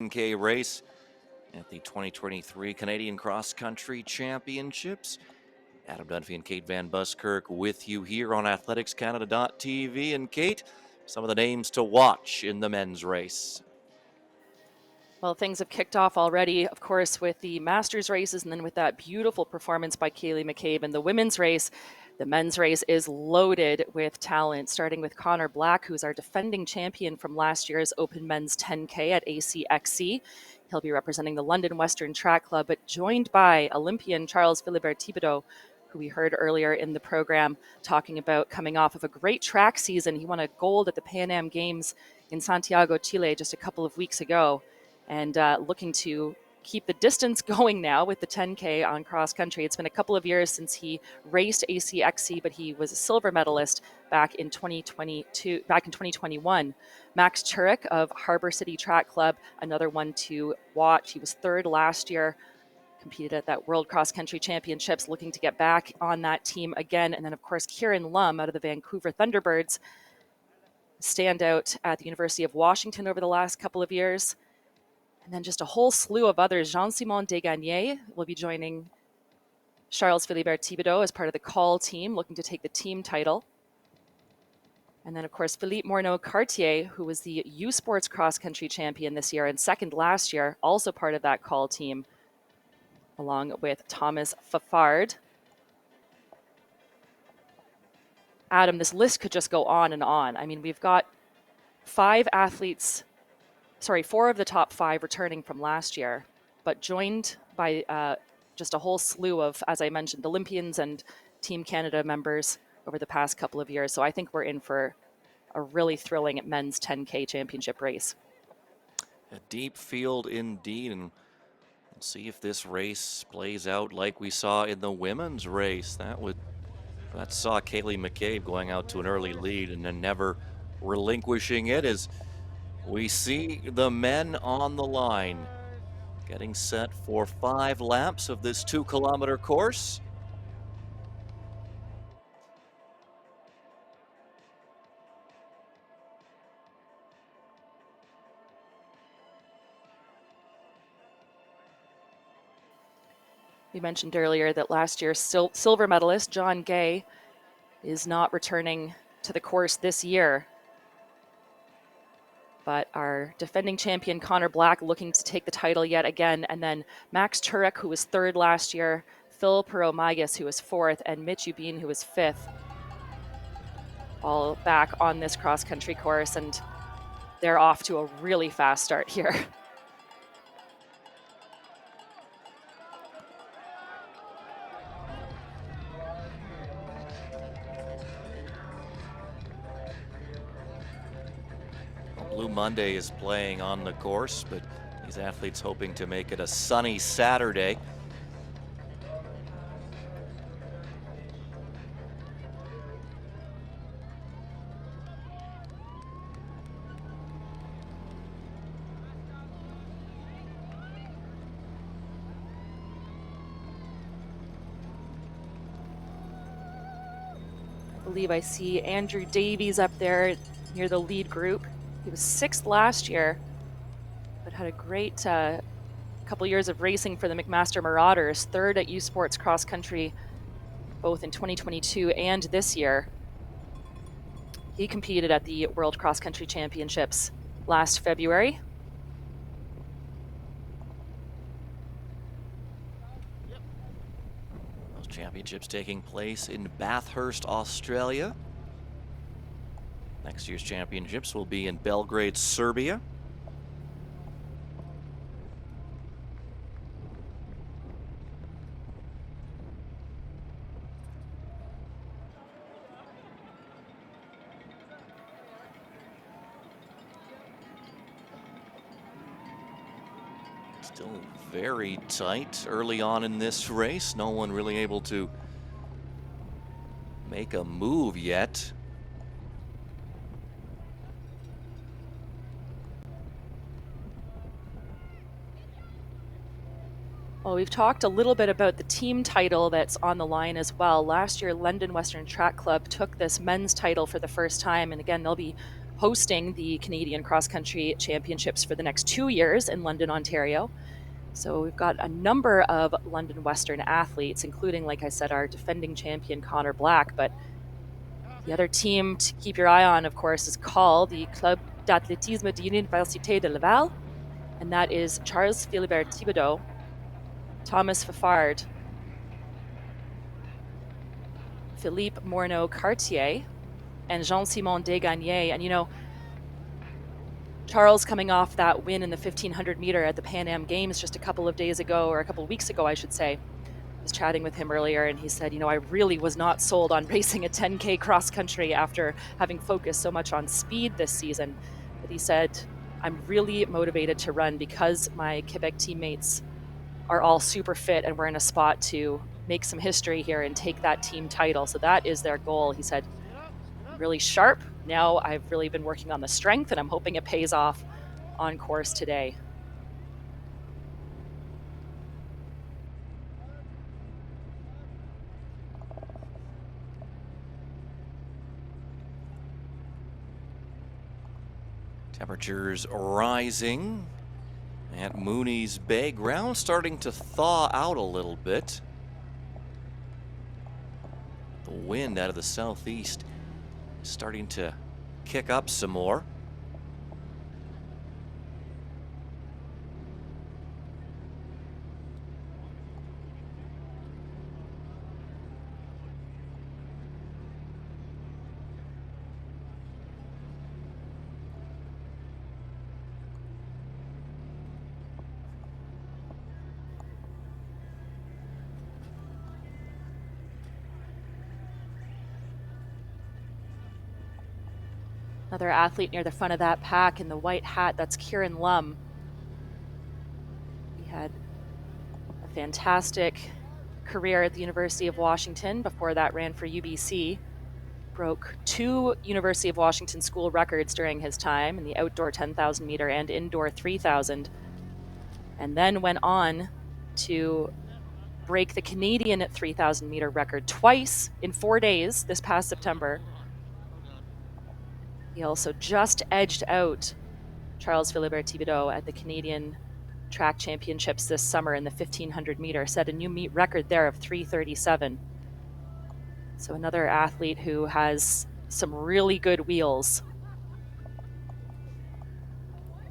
10K race at the 2023 Canadian Cross Country Championships. Adam Dunphy and Kate Van Buskirk with you here on AthleticsCanada.tv. And Kate, some of the names to watch in the men's race. Well, things have kicked off already, of course, with the Masters races and then with that beautiful performance by Kaylee McCabe in the women's race. The men's race is loaded with talent, starting with Connor Black, who's our defending champion from last year's Open Men's 10K at ACXC. He'll be representing the London Western Track Club, but joined by Olympian Charles Philibert Thibodeau, who we heard earlier in the program talking about coming off of a great track season. He won a gold at the Pan Am Games in Santiago, Chile just a couple of weeks ago, and looking to keep the distance going now with the 10K on cross country. It's been a couple of years since he raced ACXC, but he was a silver medalist back in 2021. Max Turek of Harbor City Track Club, another one to watch. He was third last year, competed at that World Cross Country Championships, looking to get back on that team again. And then, of course, Kieran Lum out of the Vancouver Thunderbirds, standout at the University of Washington over the last couple of years. And then just a whole slew of others. Jean-Simon Desgagnés will be joining Charles Philibert Thibodeau as part of the call team, looking to take the team title. And then, of course, Philippe Morneau-Cartier, who was the U Sports Cross Country champion this year and second last year, also part of that call team, along with Thomas Fafard. Adam, this list could just go on and on. I mean, we've got four of the top five returning from last year, but joined by just a whole slew of, as I mentioned, Olympians and Team Canada members over the past couple of years. So I think we're in for a really thrilling men's 10K championship race. A deep field indeed, and we'll see if this race plays out like we saw in the women's race. That saw Kaylee McCabe going out to an early lead and then never relinquishing it, as we see the men on the line getting set for 5 laps of this 2-kilometer course. We mentioned earlier that last year's silver medalist John Gay is not returning to the course this year. But our defending champion Connor Black looking to take the title yet again. And then Max Turek, who was third last year, Phil Perot-Magas, who was fourth, and Mitch Ubin, who was fifth. All back on this cross-country course, and they're off to a really fast start here. Blue Monday is playing on the course, but these athletes hoping to make it a sunny Saturday. I believe I see Andrew Davies up there near the lead group. He was sixth last year, but had a great couple years of racing for the McMaster Marauders, third at U Sports Cross Country, both in 2022 and this year. He competed at the World Cross Country Championships last February. Those championships taking place in Bathurst, Australia. Next year's championships will be in Belgrade, Serbia. Still very tight early on in this race. No one really able to make a move yet. Well, we've talked a little bit about the team title that's on the line as well. Last year, London Western Track Club took this men's title for the first time, and again, they'll be hosting the Canadian Cross Country Championships for the next 2 years in London, Ontario. So we've got a number of London Western athletes, including, like I said, our defending champion Connor Black. But the other team to keep your eye on, of course, is called the Club d'Athlétisme de l'Université de Laval, and that is Charles Philibert Thibodeau, Thomas Fafard, Philippe Morneau-Cartier, and Jean-Simon Desgagnés. And, you know, Charles coming off that win in the 1500 meter at the Pan Am Games just a couple of days ago, or a couple of weeks ago, I should say. I was chatting with him earlier, and he said, you know, I really was not sold on racing a 10K cross country after having focused so much on speed this season. But he said, I'm really motivated to run because my Quebec teammates are all super fit and we're in a spot to make some history here and take that team title. So that is their goal. He said, really sharp. Now I've really been working on the strength, and I'm hoping it pays off on course today. Temperatures rising at Mooney's Bay. Ground starting to thaw out a little bit. The wind out of the southeast is starting to kick up some more. Another athlete near the front of that pack in the white hat, that's Kieran Lum. He had a fantastic career at the University of Washington. Before that, ran for UBC. Broke 2 University of Washington school records during his time in the outdoor 10,000 meter and indoor 3,000. And then went on to break the Canadian 3,000 meter record twice in 4 days this past September. He also just edged out Charles Philibert Thibodeau at the Canadian Track Championships this summer in the 1,500 meter, set a new meet record there of 3:37. So another athlete who has some really good wheels.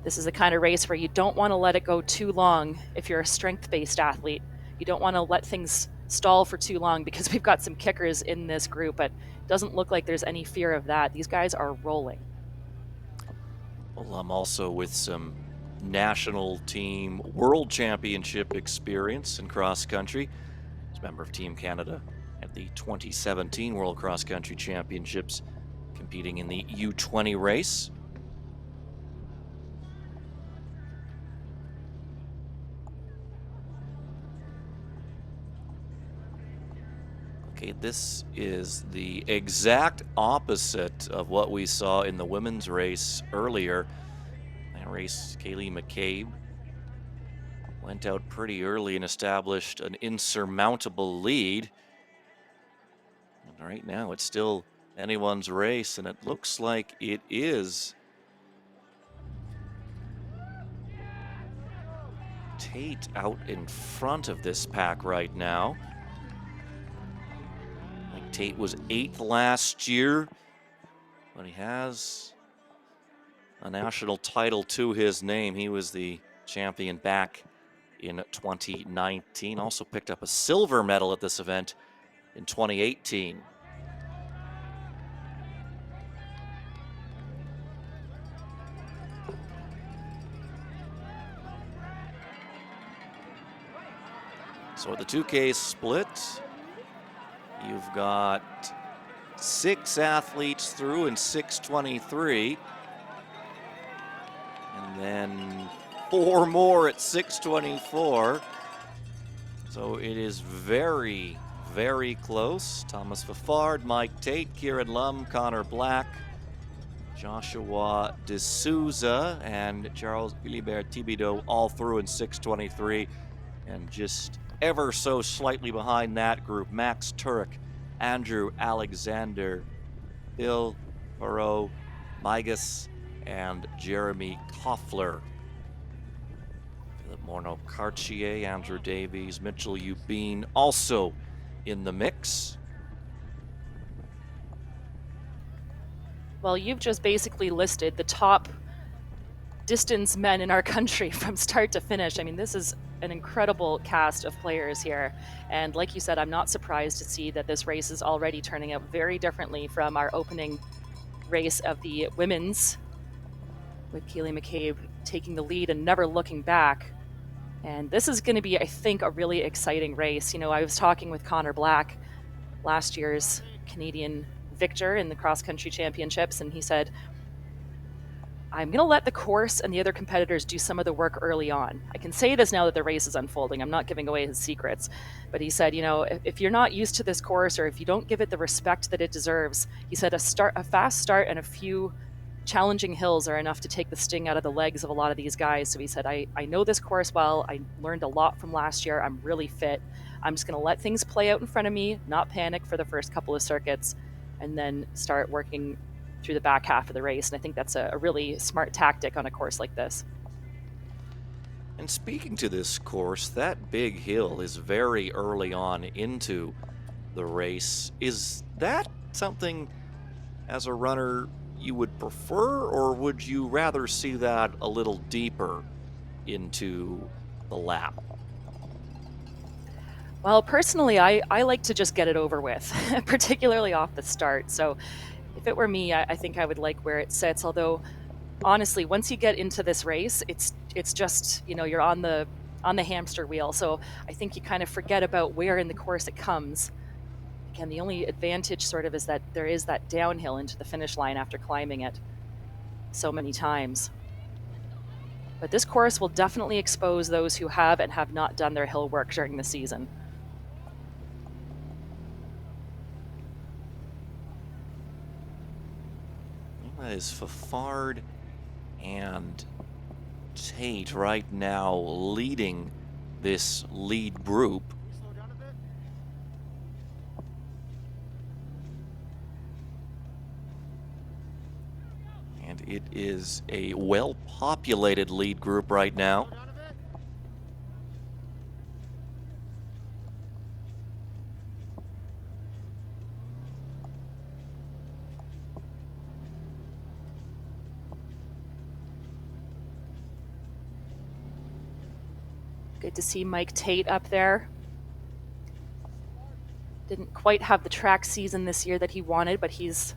This is the kind of race where you don't want to let it go too long if you're a strength-based athlete. You don't want to let things stall for too long, because we've got some kickers in this group, but it doesn't look like there's any fear of that. These guys are rolling. Well, I'm also with some national team world championship experience in cross country. As a member of Team Canada at the 2017 World Cross Country Championships, competing in the U20 race. Okay, this is the exact opposite of what we saw in the women's race earlier. That race, Kaylee McCabe went out pretty early and established an insurmountable lead. And right now it's still anyone's race, and it looks like it is. Tate out in front of this pack right now. Tate was 8th last year, but he has a national title to his name. He was the champion back in 2019. Also picked up a silver medal at this event in 2018. So the 2K split, you've got 6 athletes through in 6:23, and then 4 more at 6:24. So it is very, very close. Thomas Fafard, Mike Tate, Kieran Lum, Connor Black, Joshua D'Souza, and Charles Philibert Thibodeau all through in 6:23, and just ever so slightly behind that group, Max Turek, Andrew Alexander, Bill Barreau, Migas and Jeremy Koffler. Philip Morneau Cartier, Andrew Davies, Mitchell Ubeen also in the mix. Well, you've just basically listed the top distance men in our country from start to finish. I mean, this is an incredible cast of players here. And like you said, I'm not surprised to see that this race is already turning out very differently from our opening race of the women's, with Kaylee McCabe taking the lead and never looking back. And this is going to be, I think, a really exciting race. You know, I was talking with Connor Black, last year's Canadian victor in the cross country championships, and he said, I'm going to let the course and the other competitors do some of the work early on. I can say this now that the race is unfolding. I'm not giving away his secrets. But he said, you know, if you're not used to this course, or if you don't give it the respect that it deserves, he said a fast start and a few challenging hills are enough to take the sting out of the legs of a lot of these guys. So he said, I know this course well. I learned a lot from last year. I'm really fit. I'm just going to let things play out in front of me, not panic for the first couple of circuits, and then start working through the back half of the race. And I think that's a really smart tactic on a course like this. And speaking to this course, that big hill is very early on into the race. Is that something, as a runner, you would prefer, or would you rather see that a little deeper into the lap? Well, personally, I like to just get it over with, particularly off the start. So if it were me, I think I would like where it sits. Although, honestly, once you get into this race, it's just, you know, you're on the hamster wheel. So I think you kind of forget about where in the course it comes. Again, the only advantage sort of is that there is that downhill into the finish line after climbing it so many times. But this course will definitely expose those who have and have not done their hill work during the season. That is Fafard and Tate right now leading this lead group. And it is a well-populated lead group right now. Good to see Mike Tate up there. Didn't quite have the track season this year that he wanted, but he's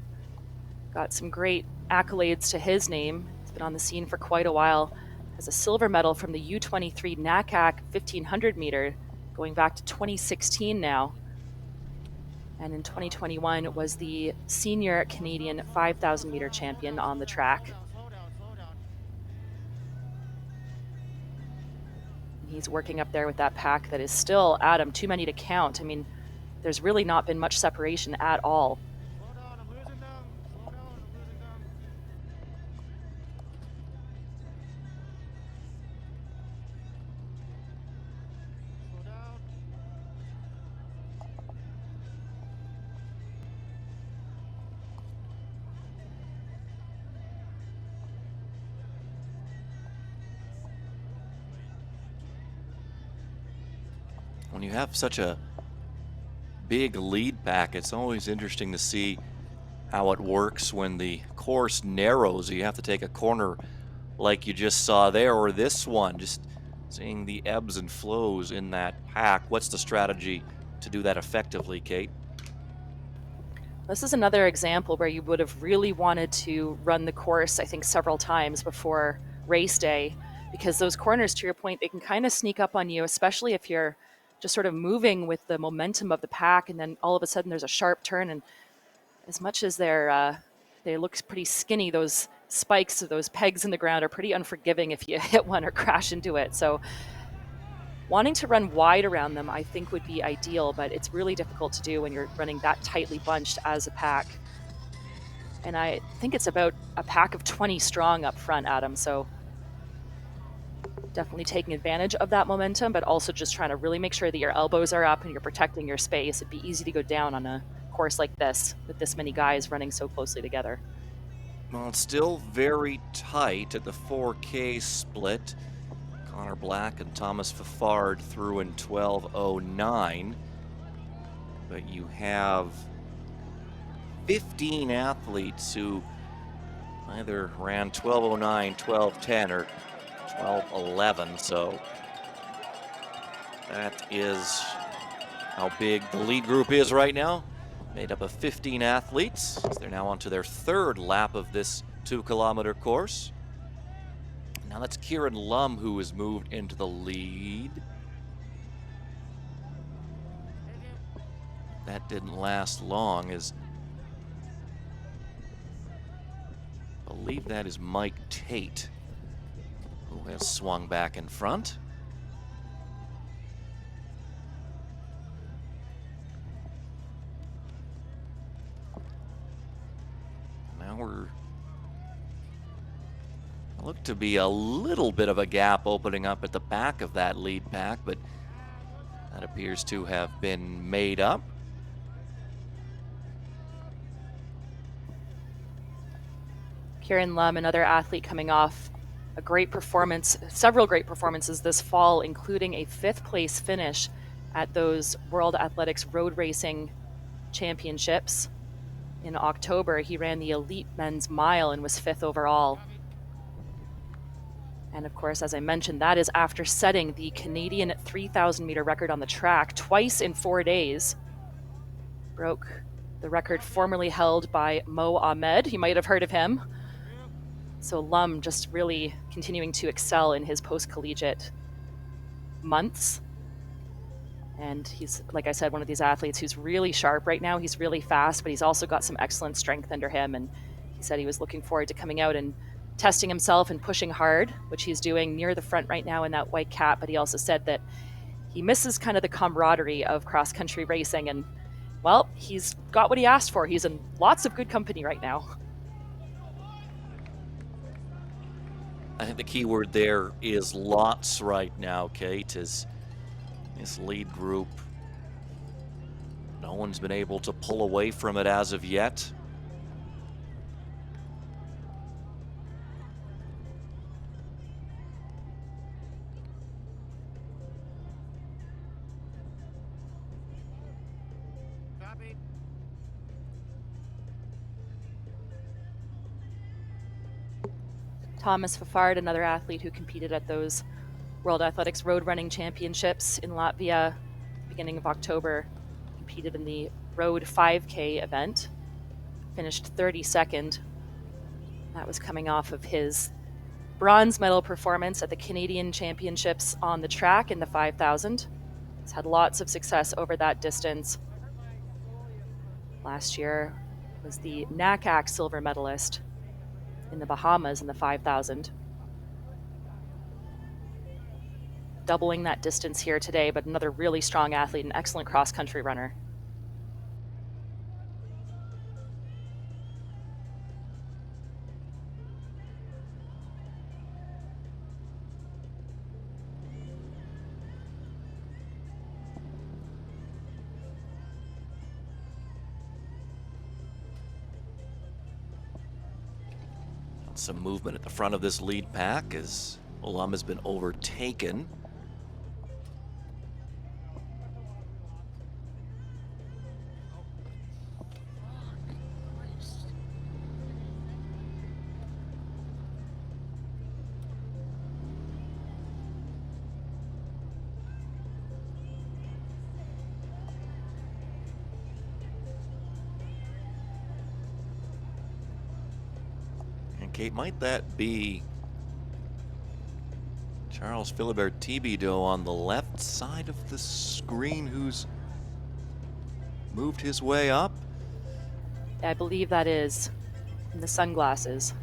got some great accolades to his name. He's been on the scene for quite a while. Has a silver medal from the U23 NACAC 1500 meter, going back to 2016 now. And in 2021 was the senior Canadian 5,000 meter champion on the track. He's working up there with that pack that is still, Adam, too many to count. I mean, there's really not been much separation at all. When you have such a big lead pack, it's always interesting to see how it works when the course narrows. You have to take a corner like you just saw there, or this one, just seeing the ebbs and flows in that pack. What's the strategy to do that effectively, Kate? This is another example where you would have really wanted to run the course, I think, several times before race day, because those corners, to your point, they can kind of sneak up on you, especially if you're just sort of moving with the momentum of the pack, and then all of a sudden there's a sharp turn, and as much as they look pretty skinny, those spikes, those pegs in the ground are pretty unforgiving if you hit one or crash into it. So wanting to run wide around them, I think, would be ideal, but it's really difficult to do when you're running that tightly bunched as a pack. And I think it's about a pack of 20 strong up front, Adam, so definitely taking advantage of that momentum, but also just trying to really make sure that your elbows are up and you're protecting your space. It'd be easy to go down on a course like this with this many guys running so closely together. Well, it's still very tight at the 4K split. Connor Black and Thomas Fafard through in 12:09. But you have 15 athletes who either ran 12:09, 12:10, or 12:11. So that is how big the lead group is right now. Made up of 15 athletes. They're now onto their third lap of this 2-kilometer course. Now that's Kieran Lum who has moved into the lead. That didn't last long, as I believe that is Mike Tate who has swung back in front. Now we're look to be a little bit of a gap opening up at the back of that lead pack, but that appears to have been made up. Kieran Lum, another athlete coming off a great performance, several great performances this fall, including a 5th place finish at those World Athletics Road Racing Championships. In October, he ran the elite men's mile and was 5th overall. And of course, as I mentioned, that is after setting the Canadian 3,000 meter record on the track twice in 4 days. Broke the record formerly held by Mo Ahmed. You might have heard of him. So Lum just really continuing to excel in his post-collegiate months. And he's, like I said, one of these athletes who's really sharp right now. He's really fast, but he's also got some excellent strength under him. And he said he was looking forward to coming out and testing himself and pushing hard, which he's doing near the front right now in that white cap. But he also said that he misses kind of the camaraderie of cross-country racing. And, well, he's got what he asked for. He's in lots of good company right now. I think the key word there is lots right now, Kate, is this lead group. No one's been able to pull away from it as of yet. Copy. Thomas Fafard, another athlete who competed at those World Athletics Road Running Championships in Latvia beginning of October, competed in the Road 5K event, finished 32nd. That was coming off of his bronze medal performance at the Canadian Championships on the track in the 5,000. He's had lots of success over that distance. Last year was the NACAC silver medalist in the Bahamas in the 5,000. Doubling that distance here today, but another really strong athlete, an excellent cross-country runner. Some movement at the front of this lead pack as Lum has been overtaken. Kate, might that be Charles Philibert Thibodeau on the left side of the screen who's moved his way up? I believe that is in the sunglasses.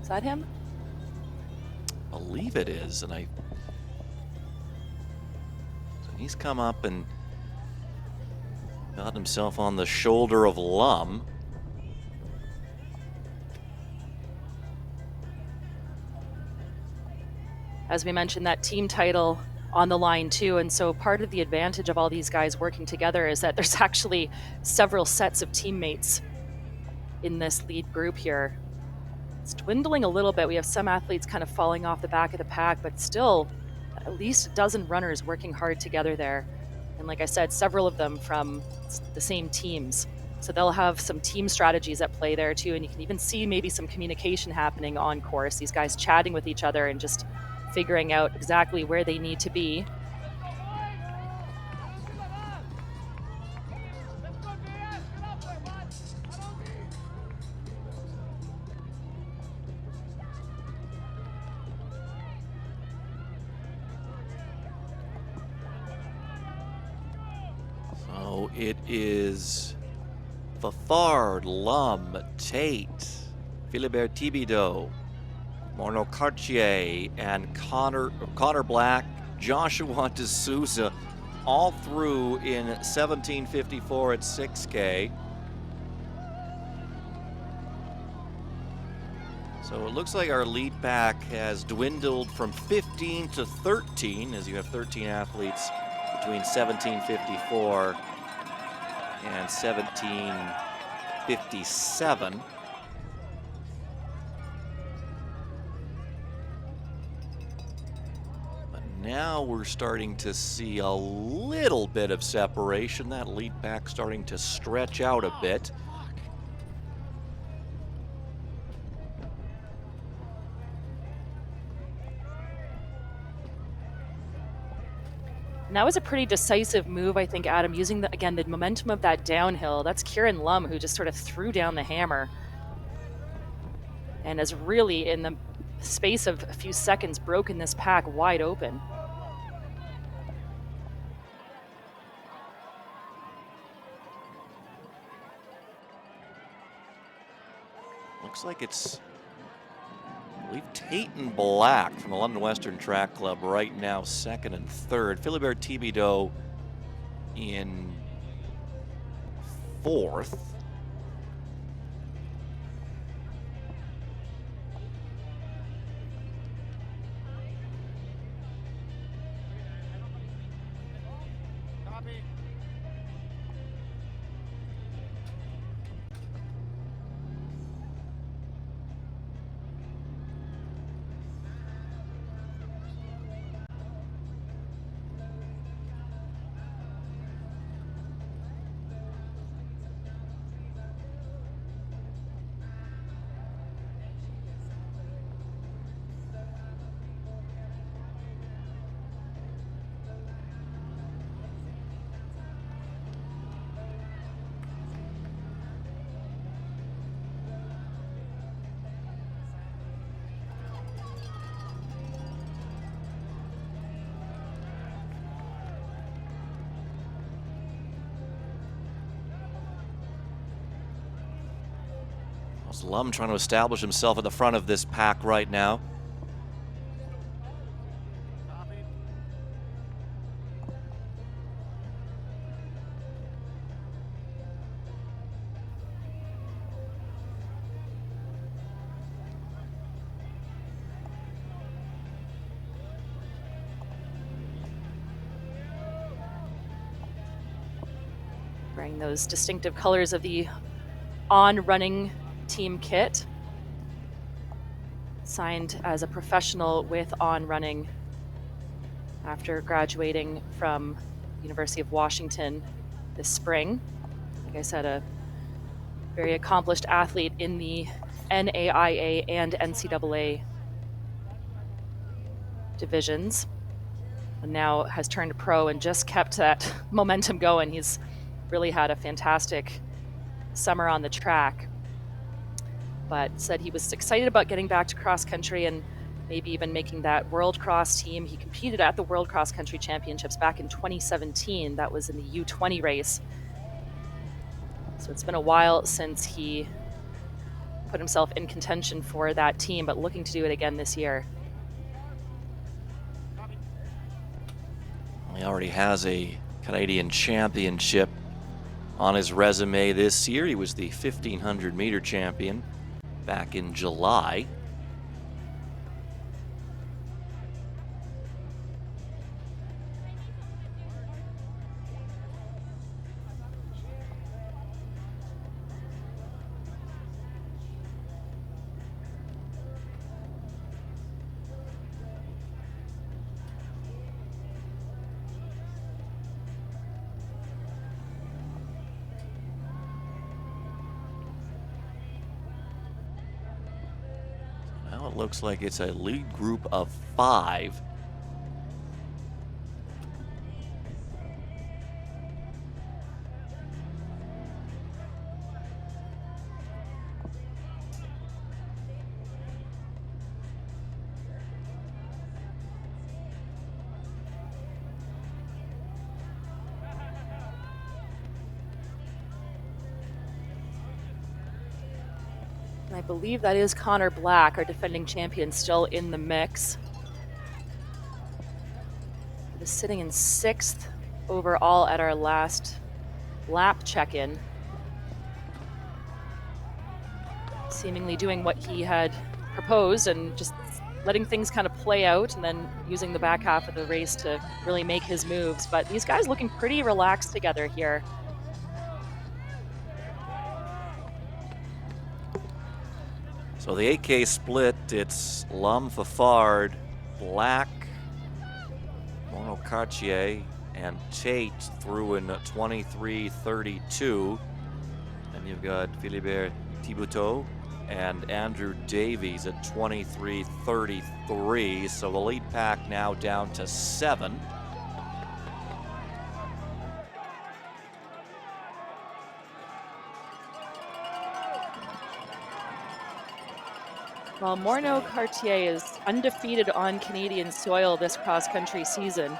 Is that him? I believe it is, and so he's come up and got himself on the shoulder of Lum. As we mentioned, that team title on the line too, and so part of the advantage of all these guys working together is that there's actually several sets of teammates in this lead group here. It's dwindling a little bit. We have some athletes kind of falling off the back of the pack, but still at least a dozen runners working hard together there. And like I said, several of them from the same teams. So they'll have some team strategies at play there too. And you can even see maybe some communication happening on course. These guys chatting with each other and just figuring out exactly where they need to be. So it is Fafard, Lum, Tate, Philibert Thibodeau, Morneau Cartier, and Connor Black, Joshua D'Souza, all through in 17:54 at 6K. So it looks like our lead pack has dwindled from 15 to 13, as you have 13 athletes between 17:54 and 17:57. But now we're starting to see a little bit of separation. That lead pack starting to stretch out a bit. And that was a pretty decisive move, I think, Adam, using, again, the momentum of that downhill. That's Kieran Lum, who just sort of threw down the hammer and has really, in the space of a few seconds, broken this pack wide open. Looks like it's, I believe, Tate and Black from the London Western Track Club right now, second and third. Philibert Thibodeau in fourth. Lum trying to establish himself at the front of this pack right now. Wearing those distinctive colors of the On Running team kit. Signed as a professional with On Running after graduating from University of Washington this spring. Like I said, a very accomplished athlete in the NAIA and NCAA divisions, and now has turned pro and just kept that momentum going. He's really had a fantastic summer on the track, but said he was excited about getting back to cross country and maybe even making that World Cross team. He competed at the World Cross Country Championships back in 2017. That was in the U20 race. So it's been a while since he put himself in contention for that team, but looking to do it again this year. He already has a Canadian championship on his resume this year. He was the 1,500 meter champion back in July. Now it looks like it's a lead group of 5. And I believe that is Connor Black, our defending champion, still in the mix. He was sitting in 6th overall at our last lap check-in. Seemingly doing what he had proposed and just letting things kind of play out, and then using the back half of the race to really make his moves. But these guys looking pretty relaxed together here. So the 8K split, it's Lum, Fafard, Black, Mono Cartier, and Tate through in 23:32. And you've got Philibert Thibauteau and Andrew Davies at 23:33. So the lead pack now down to 7. Well, Morneau Cartier is undefeated on Canadian soil this cross-country season.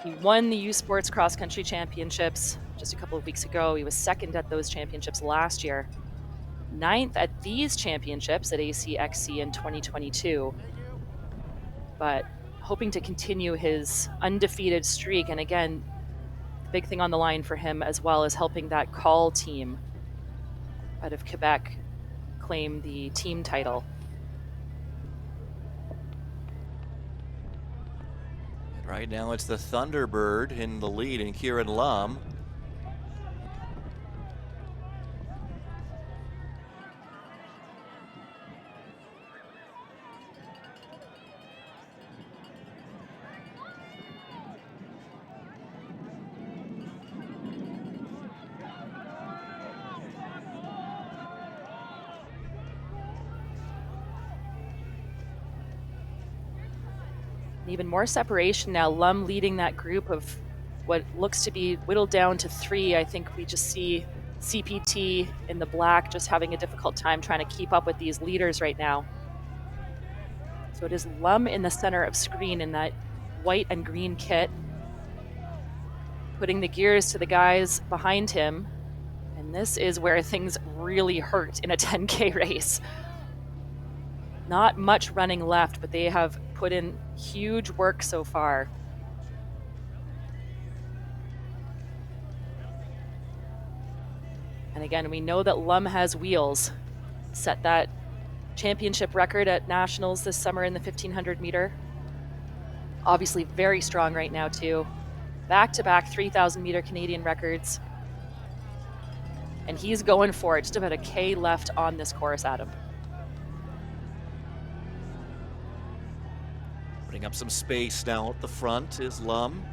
He won the U Sports Cross Country Championships just a couple of weeks ago. He was 2nd at those championships last year. 9th at these championships at ACXC in 2022. But hoping to continue his undefeated streak. And again, the big thing on the line for him as well is helping that call team out of Quebec claim the team title. Right now it's the Thunderbird in the lead and Kieran Lum. Even more separation now. Lum leading that group of what looks to be whittled down to 3. I think we just see CPT in the black just having a difficult time trying to keep up with these leaders right now. So it is Lum in the center of screen in that white and green kit, putting the gears to the guys behind him. And this is where things really hurt in a 10K race. Not much running left, but they have put in huge work so far. And again, we know that Lum has wheels. Set that championship record at Nationals this summer in the 1500 meter. Obviously very strong right now too. Back-to-back 3,000 meter Canadian records. And he's going for it. Just about a K left on this course, Adam. Putting up some space now at the front is Lum.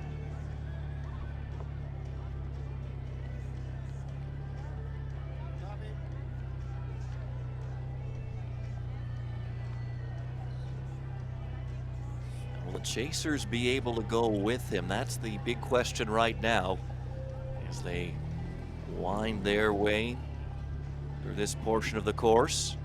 Will the chasers be able to go with him? That's the big question right now as they wind their way through this portion of the course.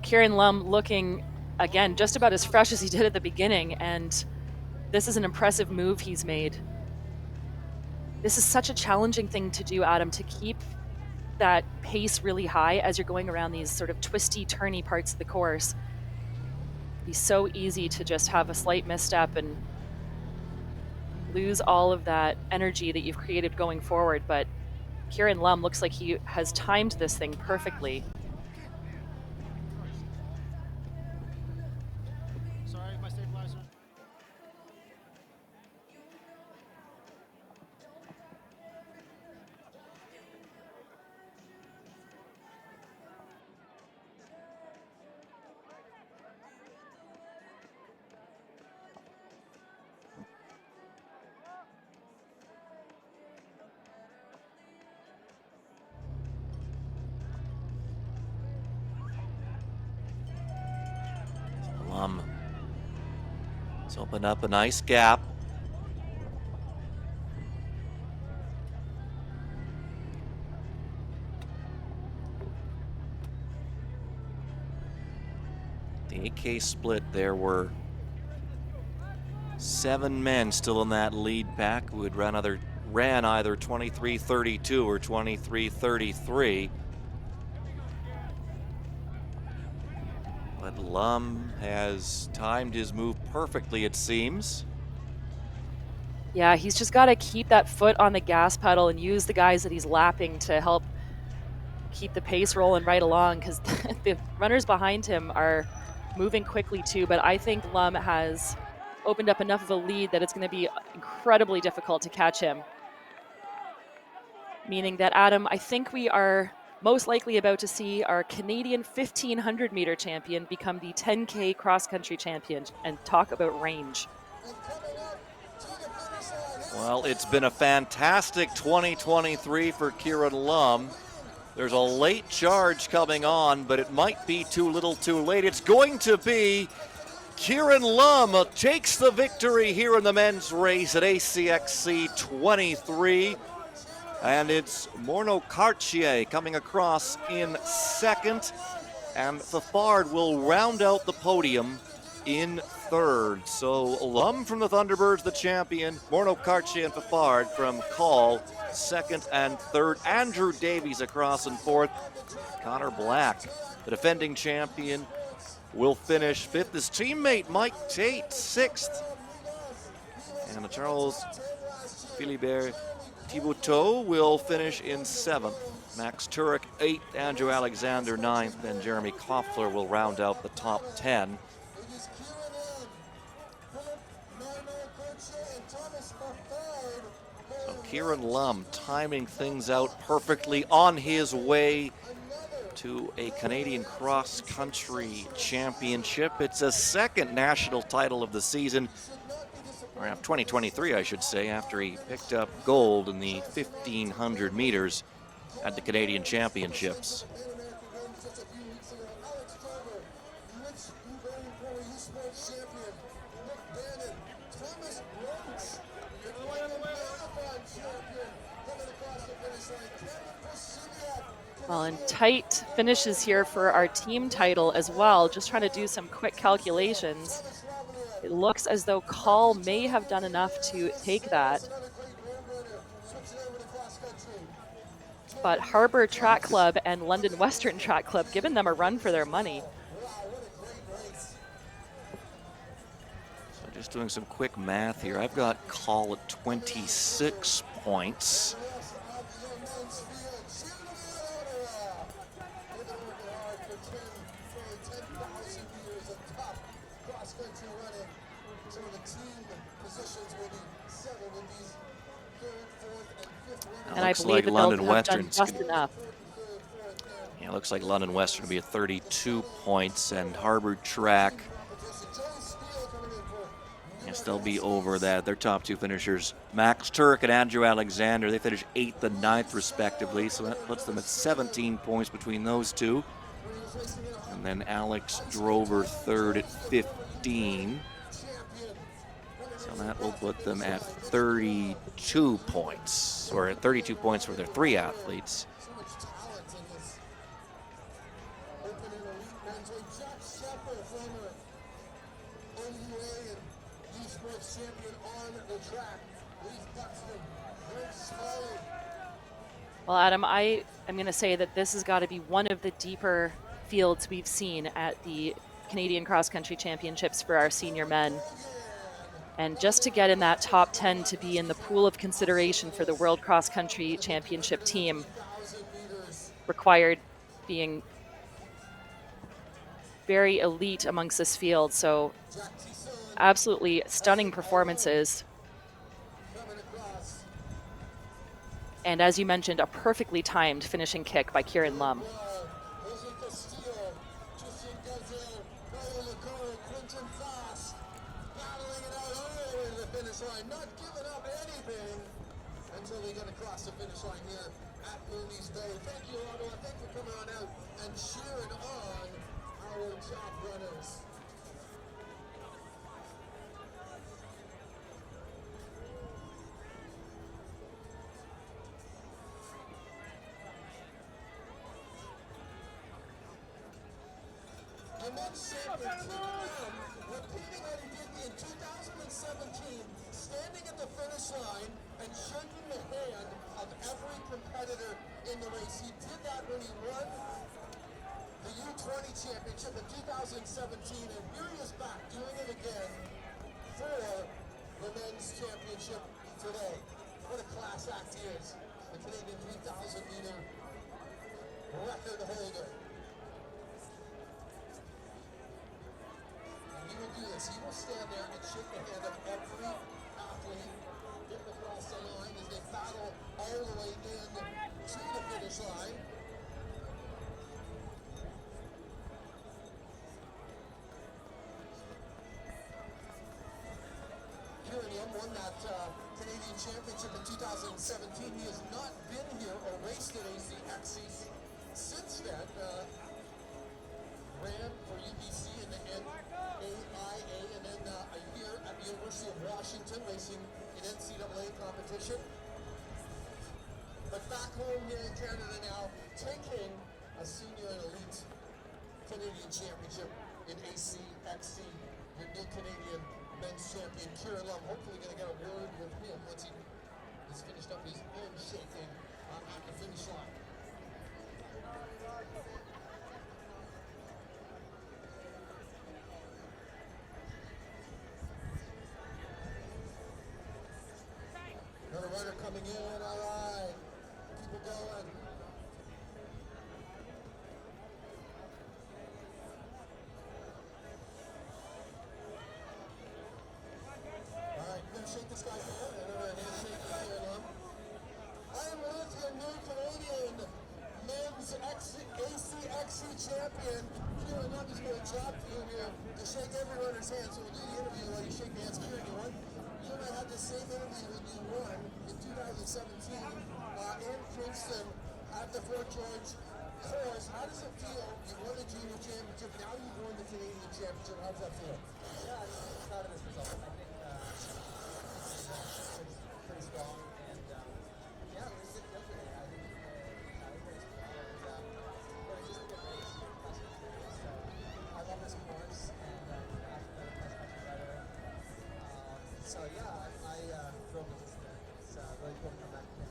Kieran Lum looking, again, just about as fresh as he did at the beginning, and this is an impressive move he's made. This is such a challenging thing to do, Adam, to keep that pace really high as you're going around these sort of twisty, turny parts of the course. It'd be so easy to just have a slight misstep and lose all of that energy that you've created going forward, but Kieran Lum looks like he has timed this thing perfectly. It's opened up a nice gap. The 8K split, there were 7 men still in that lead pack who had ran either 23:32 or 23:33. But Lum has timed his move perfectly, it seems. Yeah, he's just got to keep that foot on the gas pedal and use the guys that he's lapping to help keep the pace rolling right along, because the runners behind him are moving quickly too. But I think Lum has opened up enough of a lead that it's going to be incredibly difficult to catch him. Meaning that, Adam, I think we are most likely about to see our Canadian 1500 meter champion become the 10K cross country champion, and talk about range. Well, it's been a fantastic 2023 for Kieran Lum. There's a late charge coming on, but it might be too little too late. It's going to be Kieran Lum takes the victory here in the men's race at ACXC 23. And it's Morno Cartier coming across in second. And Fafard will round out the podium in third. So Lum from the Thunderbirds, the champion. Morno Cartier and Fafard from Call, second and third. Andrew Davies across in fourth. Connor Black, the defending champion, will finish fifth. His teammate Mike Tate, sixth. And Charles Philibert Thibauteau will finish in seventh. Max Turek, eighth. Andrew Alexander, ninth. And Jeremy Koffler will round out the top 10. So Kieran Lum timing things out perfectly on his way to a Canadian cross-country championship. It's a second national title of the season, or 2023, I should say, after he picked up gold in the 1500 meters at the Canadian Championships. Well, and tight finishes here for our team title as well. Just trying to do some quick calculations. It looks as though Call may have done enough to take that. But Harbour Track Club and London Western Track Club giving them a run for their money. So just doing some quick math here. I've got Call at 26 points. And I believe that London Western's done just enough. Yeah, it looks like London Western will be at 32 points, and Harbour Track, yes, they'll be over that. Their top two finishers, Max Turek and Andrew Alexander, they finished 8th and 9th respectively, so that puts them at 17 points between those two. And then Alex Drover third at 15. So that will put them at 32 points, or at 32 points for their three athletes. Well, Adam, I am going to say that this has got to be one of the deeper fields we've seen at the Canadian Cross Country Championships for our senior men. And just to get in that top 10 to be in the pool of consideration for the World Cross Country Championship team required being very elite amongst this field. So absolutely stunning performances. And as you mentioned, a perfectly timed finishing kick by Kieran Lum. the men's champion Tim Lamb, repeating what he did in 2017, standing at the finish line and shaking the hand of every competitor in the race. He did that when he won the U20 championship in 2017, and here he is back doing it again for the men's championship today. What a class act he is, the Canadian 3,000 meter record holder. And he will do this. He will stand there and shake the hand of every athlete getting across the line as they battle all the way in to the finish line. Kieran Lim won that Canadian Championship in 2017. He has not been here or raced at ACXC since then. Ran for UBC and AIA, and then a year at the University of Washington racing in NCAA competition. But back home here in Canada now, taking a senior and elite Canadian Championship in ACXC, your new Canadian men's champion, Kieran Lim. Hopefully going to get a word with him once he has finished up his handshaking at the finish line. Another runner coming in, all right. Keep it going. All right, you're gonna shake this guy's hand. Another handshake with Kieran Lim. I am with your new Canadian men's ACXC champion. Kieran Lim is going to drop you here to shake every runner's hand. So we'll do the interview while you shake hands. Kieran, you and I had the same interview when you won in 2017 in Kingston at the Fort George course. How does it feel? You won the junior championship. Now you've won the Canadian championship. How does that feel? Yeah, I'm proud of this result. I think it's pretty strong, and yeah, it was a good today. I think we raced well, and it was just a good race. So I love this course, and after the much better. So yeah, I drove with this today. It's really cool to come back and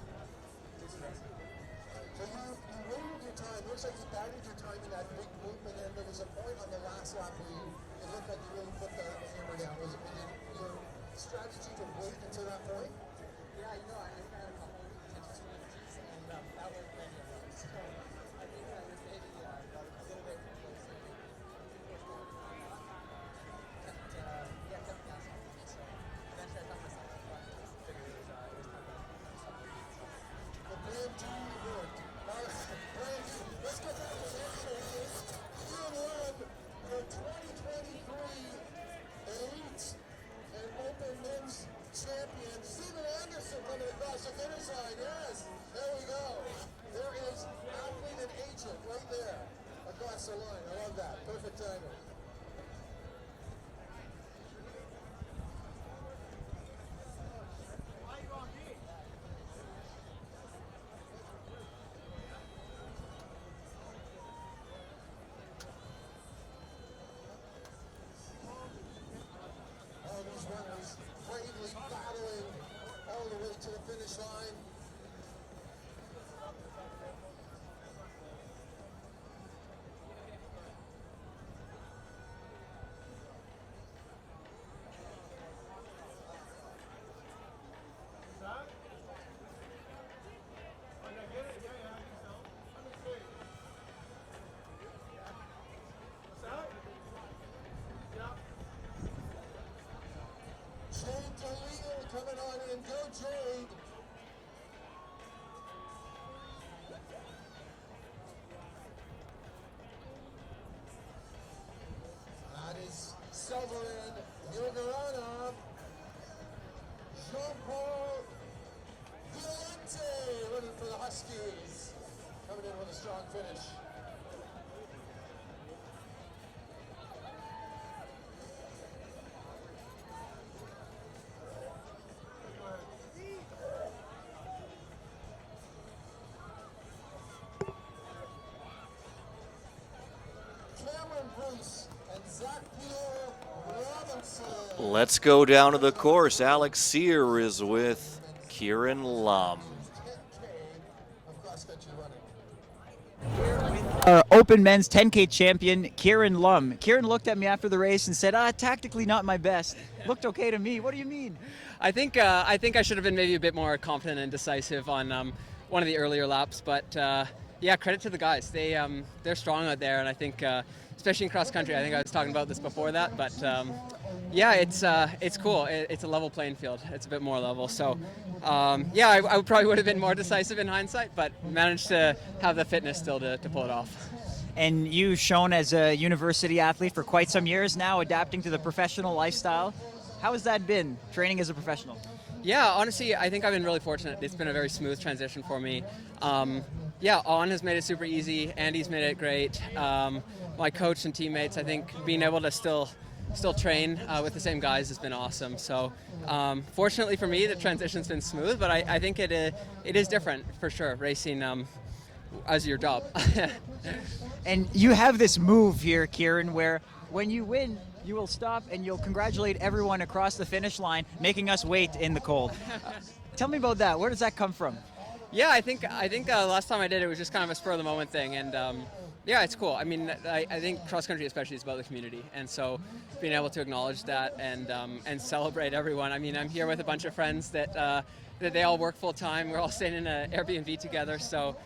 do some racing. So you waited your time. Looks like you bided your time in that big movement, and there was a point on the last lap where it looked like you really put the hammer down. Was it your strategy to wait until that point? Yeah, you know, I had a couple intense swings, and that was many of those. So I think I was maybe got a little bit too close. Kept gas on me. So eventually I thought myself, but figured it was time to stop moving. The plan to worked. Let's get back to that champion. Kieran Lim, the 2023 Elite and Open Men's Champion. Steven Anderson coming across the finish line. Yes, there we go. There is athlete and agent right there across the line. I love that. Perfect timing. All these runners bravely battling all the way to the finish line. Jade Khalil coming on in. Go Jade. That is Severin Yilgarana. Jean-Paul Violente running for the Huskies. Coming in with a strong finish. Cameron Bruce Let's go down to the course. Alex Sear is with Kieran Lum. 10K of cross-country running. Our Open Men's 10K champion, Kieran Lum. Kieran looked at me after the race and said, tactically not my best. Looked okay to me. What do you mean? I think I should have been maybe a bit more confident and decisive on one of the earlier laps, but yeah, credit to the guys. They're strong out there, and I think especially in cross country. I think I was talking about this before that, but yeah, it's cool. It's a level playing field. It's a bit more level. So yeah, I probably would have been more decisive in hindsight, but managed to have the fitness still to pull it off. And you've shown as a university athlete for quite some years now, adapting to the professional lifestyle. How has that been, training as a professional? Yeah, honestly, I think I've been really fortunate. It's been a very smooth transition for me. Yeah, On has made it super easy. Andy's made it great. My coach and teammates, I think being able to still train with the same guys has been awesome. So fortunately for me, the transition's been smooth, but I think it is different for sure, racing as your job. And you have this move here, Kieran, where when you win, you will stop and you'll congratulate everyone across the finish line, making us wait in the cold. Tell me about that. Where does that come from? Yeah, I think last time I did it was just kind of a spur of the moment thing, and yeah, it's cool. I mean, I think cross country especially is about the community, and so being able to acknowledge that and celebrate everyone. I mean, I'm here with a bunch of friends that they all work full time. We're all staying in an Airbnb together, so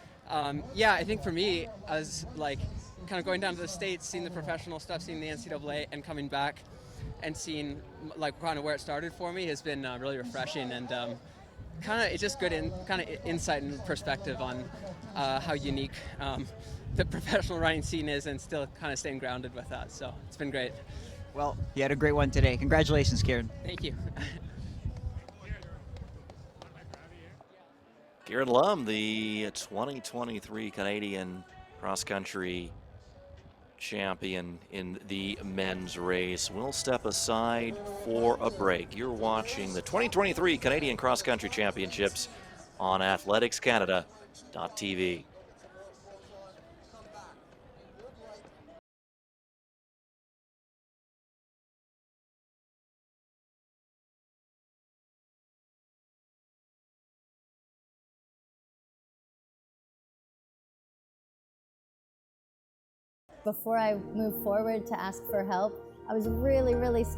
yeah, I think for me, as like kind of going down to the States, seeing the professional stuff, seeing the NCAA, and coming back and seeing like kind of where it started for me has been really refreshing, and kind of it's just good kind of insight and perspective on how unique the professional running scene is, and still kind of staying grounded with that. So it's been great. Well, you had a great one today. Congratulations, Kieran. Thank you. Kieran Lum, the 2023 Canadian cross-country champion in the men's race. We'll step aside for a break. You're watching the 2023 Canadian Cross Country Championships on athleticscanada.tv. Before I moved forward to ask for help, I was really, really scared.